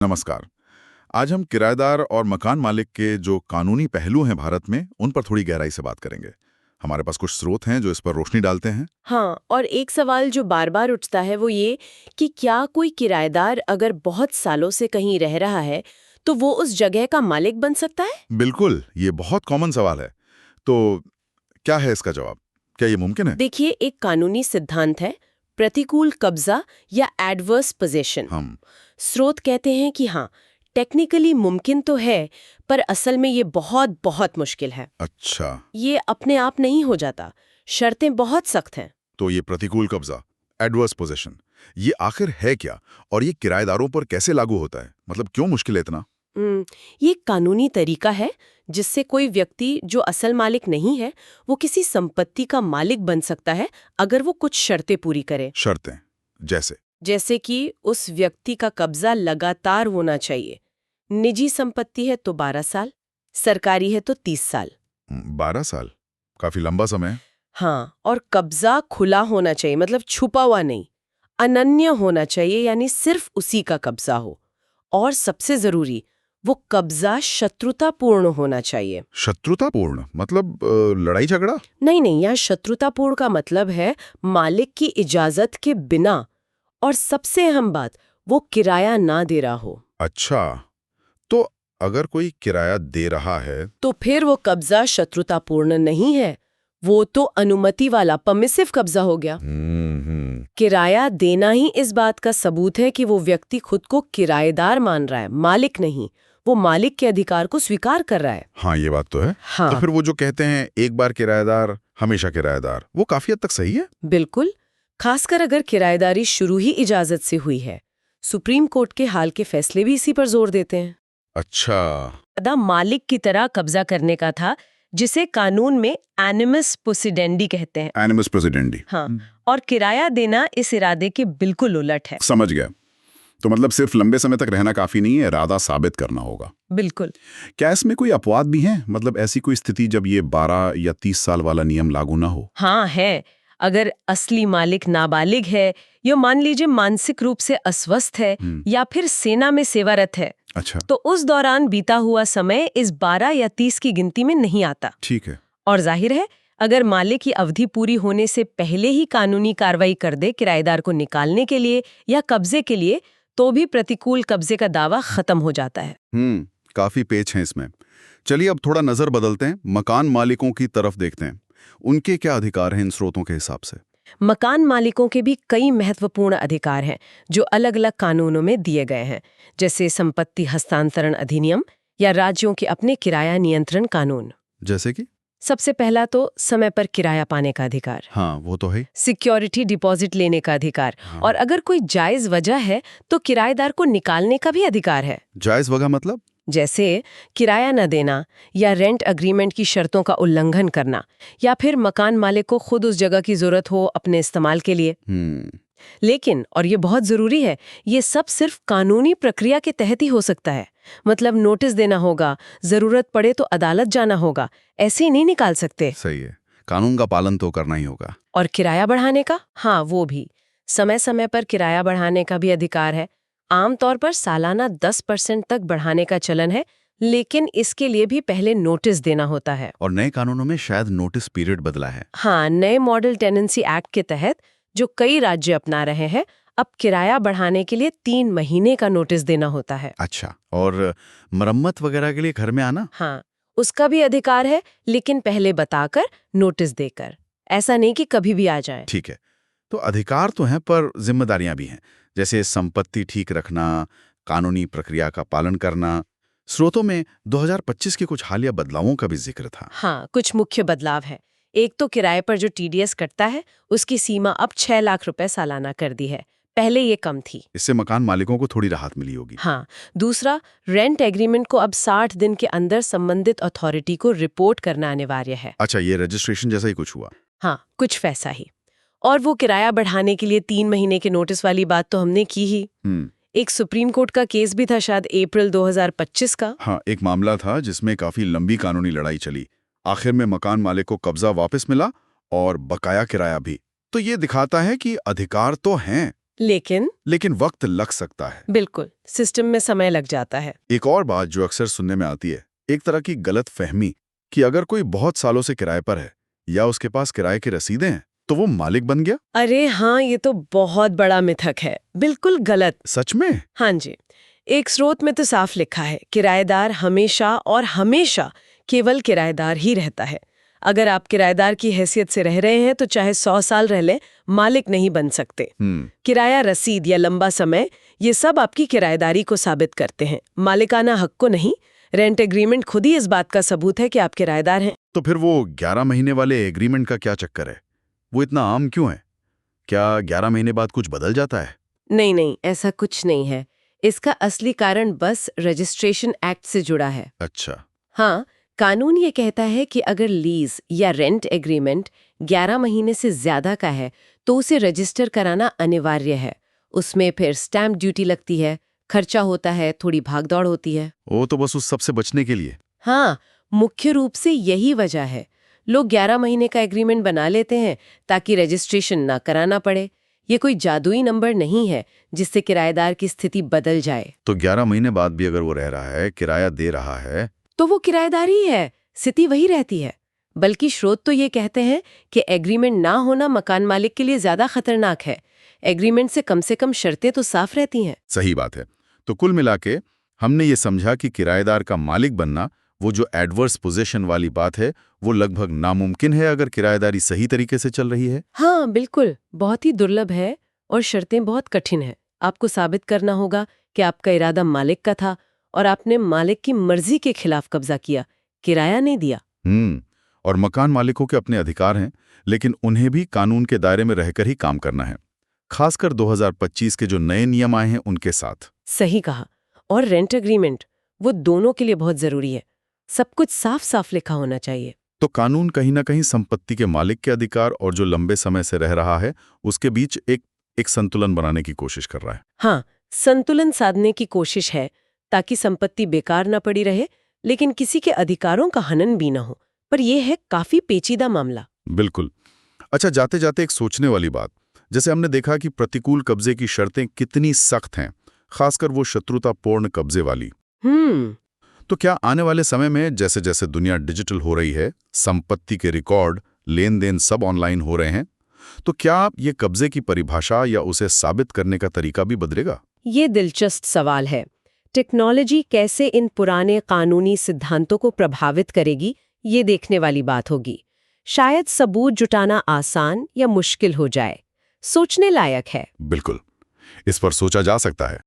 नमस्कार। आज हम किराएदार और मकान मालिक के जो कानूनी पहलू हैं भारत में, उन पर थोड़ी गहराई से बात करेंगे। हमारे पास कुछ स्रोत हैं जो इस पर रोशनी डालते हैं। हाँ, और एक सवाल जो बार बार उठता है वो ये कि क्या कोई किराएदार अगर बहुत सालों से कहीं रह रहा है तो वो उस जगह का मालिक बन सकता है? बिल्कुल, ये बहुत कॉमन सवाल है। तो क्या है इसका जवाब? क्या ये मुमकिन है? देखिए, एक कानूनी सिद्धांत है प्रतिकूल कब्जा या एडवर्स पोजेशन। हम स्रोत कहते हैं कि हाँ, टेक्निकली मुमकिन तो है, पर असल में ये बहुत बहुत मुश्किल है। अच्छा, ये अपने आप नहीं हो जाता, शर्तें बहुत सख्त हैं। तो ये प्रतिकूल कब्जा, एडवर्स पोजीशन, ये आखिर है क्या? और ये किराएदारों पर कैसे लागू होता है? मतलब क्यों मुश्किल है इतना? ये एक कानूनी तरीका है जिससे कोई व्यक्ति जो असल मालिक नहीं है वो किसी संपत्ति का मालिक बन सकता है अगर वो कुछ शर्तें पूरी करे। शर्तें जैसे? जैसे कि उस व्यक्ति का कब्जा लगातार होना चाहिए। निजी संपत्ति है तो 12 साल, सरकारी है तो 30 साल। 12 साल, काफी लंबा समय है। हाँ, और कब्जा खुला होना चाहिए, मतलब छुपा हुआ नहीं। अनन्य होना चाहिए, यानी सिर्फ उसी का कब्जा हो। और सबसे जरूरी, वो कब्जा शत्रुतापूर्ण होना चाहिए। शत्रुतापूर्ण मतलब लड़ाई झगड़ा? नहीं नहीं, यहाँ शत्रुतापूर्ण का मतलब है मालिक की इजाजत के बिना, और सबसे अहम बात, वो किराया ना दे रहा हो। अच्छा, तो अगर कोई किराया दे रहा है? तो फिर वो कब्जा शत्रुतापूर्ण नहीं है, वो तो अनुमति वाला परमिसिव कब्जा हो गया। किराया देना ही इस बात का सबूत है कि वो व्यक्ति खुद को किराएदार मान रहा है, मालिक नहीं। वो मालिक के अधिकार को स्वीकार कर रहा है। हाँ, ये बात तो है। हाँ, तो फिर वो जो कहते हैं एक बार किराएदार हमेशा किराएदार, वो काफी हद तक सही है। बिल्कुल, खासकर अगर किराएदारी शुरू ही इजाजत से हुई है। सुप्रीम कोर्ट के हाल के फैसले भी इसी पर जोर देते हैं। अच्छा, अदा मालिक की तरह कब्जा करने का था, जिसे कानून में एनिमस पोसिडेंडी कहते हैं। एनिमस प्रेसिडेंडी। हाँ, और किराया देना इस इरादे के बिल्कुल उलट है। समझ गया। तो मतलब सिर्फ लंबे समय तक रहना काफी नहीं है, इरादा साबित करना होगा। बिल्कुल। क्या इसमें कोई अपवाद भी है? मतलब ऐसी कोई स्थिति जब ये 12 या 30 साल वाला नियम लागू ना हो? हाँ है। अगर असली मालिक नाबालिग है, या मान लीजिए मानसिक रूप से अस्वस्थ है, या फिर सेना में सेवारत है, अच्छा, तो उस दौरान बीता हुआ समय इस 12 या 30 की गिनती में नहीं आता। ठीक है। और जाहिर है, अगर मालिक की अवधि पूरी होने से पहले ही कानूनी कार्रवाई कर दे किराएदार को निकालने के लिए या कब्जे के लिए, तो भी प्रतिकूल कब्जे का दावा खत्म हो जाता है। काफी पेच हैं इसमें। चलिए अब थोड़ा नजर बदलते हैं, मकान मालिकों की तरफ देखते हैं। उनके क्या अधिकार हैं इन स्रोतों के हिसाब से? मकान मालिकों के भी कई महत्वपूर्ण अधिकार हैं जो अलग अलग कानूनों में दिए गए हैं, जैसे संपत्ति हस्तांतरण अधिनियम या राज्यों के अपने किराया नियंत्रण कानून। जैसे कि? सबसे पहला तो समय पर किराया पाने का अधिकार, हाँ, वो तो है। सिक्योरिटी डिपॉजिट लेने का अधिकार, और अगर कोई जायज वजह है तो किराएदार को निकालने का भी अधिकार है। जायज वजह मतलब? जैसे किराया न देना, या रेंट अग्रीमेंट की शर्तों का उल्लंघन करना, या फिर मकान मालिक को खुद उस जगह की जरूरत हो अपने इस्तेमाल के लिए। लेकिन, और ये बहुत जरूरी है, ये सब सिर्फ कानूनी प्रक्रिया के तहत ही हो सकता है। मतलब नोटिस देना होगा, जरूरत पड़े तो अदालत जाना होगा, ऐसे ही नहीं निकाल सकते। सही है, कानून का पालन तो करना ही होगा। और किराया बढ़ाने का, हाँ वो भी, समय समय पर किराया बढ़ाने का भी अधिकार है। आमतौर पर सालाना 10% तक बढ़ाने का चलन है, लेकिन इसके लिए भी पहले नोटिस देना होता है। और नए कानूनों में शायद नोटिस पीरियड बदला है। हाँ, नए मॉडल टेनेंसी एक्ट के तहत जो कई राज्य अपना रहे हैं, अब किराया बढ़ाने के लिए 3 महीने का नोटिस देना होता है। अच्छा, और मरम्मत वगैरह के लिए घर में आना? हाँ, उसका भी अधिकार है, लेकिन पहले बताकर, नोटिस देकर। ऐसा नहीं कि कभी भी आ जाए। ठीक है, तो अधिकार तो हैं पर जिम्मेदारियां भी हैं, जैसे संपत्ति ठीक रखना, कानूनी प्रक्रिया का पालन करना। स्रोतों में 2025 के कुछ हालिया बदलावों का भी जिक्र था। हाँ, कुछ मुख्य बदलाव है। एक तो किराए पर जो टीडीएस कटता है, उसकी सीमा अब 6 लाख रुपए सालाना कर दी है। पहले ये कम थी। इससे मकान मालिकों को थोड़ी राहत मिली होगी। हाँ, दूसरा, रेंट एग्रीमेंट को अब 60 दिन के अंदर संबंधित अथॉरिटी को रिपोर्ट करना अनिवार्य है। अच्छा, ये रजिस्ट्रेशन जैसा ही कुछ हुआ? हाँ, कुछ वैसा ही। और वो किराया बढ़ाने के लिए 3 महीने के नोटिस वाली बात तो हमने की ही। एक सुप्रीम कोर्ट का केस भी था, शायद अप्रैल 2025 का। हाँ, एक मामला था जिसमें काफी लंबी कानूनी लड़ाई चली। आखिर में मकान मालिक को कब्जा वापस मिला और बकाया किराया भी। तो ये दिखाता है कि अधिकार तो हैं, लेकिन वक्त लग सकता है। बिल्कुल, सिस्टम में समय लग जाता है। एक और बात जो अक्सर सुनने में आती है, एक तरह की गलत फहमी कि अगर कोई बहुत सालों से किराए पर है या उसके पास किराए की रसीदें हैं तो वो मालिक बन गया। अरे हाँ, ये तो बहुत बड़ा मिथक है। बिल्कुल गलत। सच में? हाँ जी, एक स्रोत में तो साफ लिखा है, किराएदार हमेशा और हमेशा केवल किराएदार ही रहता है। अगर आप किराएदार की हैसियत से रह रहे हैं तो चाहे 100 साल रह लें, मालिक नहीं बन सकते। किराया रसीद या लंबा समय, ये सब आपकी किराएदारी को साबित करते हैं, मालिकाना हक को नहीं। रेंट एग्रीमेंट खुद ही इस बात का सबूत है कि आप किराएदार हैं। तो फिर वो 11 महीने वाले एग्रीमेंट का क्या चक्कर है? वो इतना आम क्यों है? क्या 11 महीने बाद कुछ बदल जाता है? नहीं, ऐसा कुछ नहीं है। इसका असली कारण बस रजिस्ट्रेशन एक्ट से जुड़ा है। अच्छा। हाँ, कानून ये कहता है कि अगर लीज या रेंट एग्रीमेंट 11 महीने से ज्यादा का है तो उसे रजिस्टर कराना अनिवार्य है। उसमें फिर स्टैम्प ड्यूटी लगती है, खर्चा होता है, थोड़ी भागदौड़ होती है। वो तो बस उस सब से बचने के लिए। हाँ, मुख्य रूप से यही वजह है। लोग 11 महीने का एग्रीमेंट बना लेते हैं ताकि रजिस्ट्रेशन ना कराना पड़े। ये कोई जादुई नंबर नहीं है जिससे किराएदार की स्थिति बदल जाए। तो 11 महीने बाद भी अगर वो रह रहा है, किराया दे रहा है, तो वो किराएदार ही है, स्थिति वही रहती है। बल्कि स्रोत तो ये कहते हैं कि एग्रीमेंट ना होना मकान मालिक के लिए ज्यादा खतरनाक है। एग्रीमेंट से कम शर्तें तो साफ रहती हैं। सही बात है। तो कुल मिला के हमने ये समझा कि किराएदार का मालिक बनना, वो जो एडवर्स पोजीशन वाली बात है, वो लगभग नामुमकिन है अगर किराएदारी सही तरीके से चल रही है। हाँ, बिल्कुल, बहुत ही दुर्लभ है और शर्तें बहुत कठिन है। आपको साबित करना होगा कि आपका इरादा मालिक का था और आपने मालिक की मर्जी के खिलाफ कब्जा किया, किराया नहीं दिया। और मकान मालिकों के अपने अधिकार हैं, लेकिन उन्हें भी कानून के दायरे में रहकर ही काम करना है, खासकर 2025 के जो नए नियम आए हैं उनके साथ। सही कहा। और रेंट एग्रीमेंट, वो दोनों के लिए बहुत जरूरी है। सब कुछ साफ साफ लिखा होना चाहिए। तो कानून कहीं ना कहीं संपत्ति के मालिक के अधिकार और जो लंबे समय से रह रहा है उसके बीच एक संतुलन बनाने की कोशिश कर रहा है। हाँ, संतुलन साधने की कोशिश है ताकि संपत्ति बेकार न पड़ी रहे, लेकिन किसी के अधिकारों का हनन भी न हो। पर यह है काफी पेचीदा मामला। बिल्कुल। अच्छा, जाते जाते एक सोचने वाली बात, जैसे हमने देखा कि प्रतिकूल कब्जे की शर्तें कितनी सख्त हैं, खासकर वो शत्रुतापूर्ण कब्जे वाली। तो क्या आने वाले समय में जैसे जैसे दुनिया डिजिटल हो रही है, संपत्ति के रिकॉर्ड, लेन देन सब ऑनलाइन हो रहे हैं, तो क्या ये कब्जे की परिभाषा या उसे साबित करने का तरीका भी बदलेगा? ये दिलचस्प सवाल है। टेक्नोलॉजी कैसे इन पुराने कानूनी सिद्धांतों को प्रभावित करेगी, ये देखने वाली बात होगी। शायद सबूत जुटाना आसान या मुश्किल हो जाए। सोचने लायक है। बिल्कुल, इस पर सोचा जा सकता है।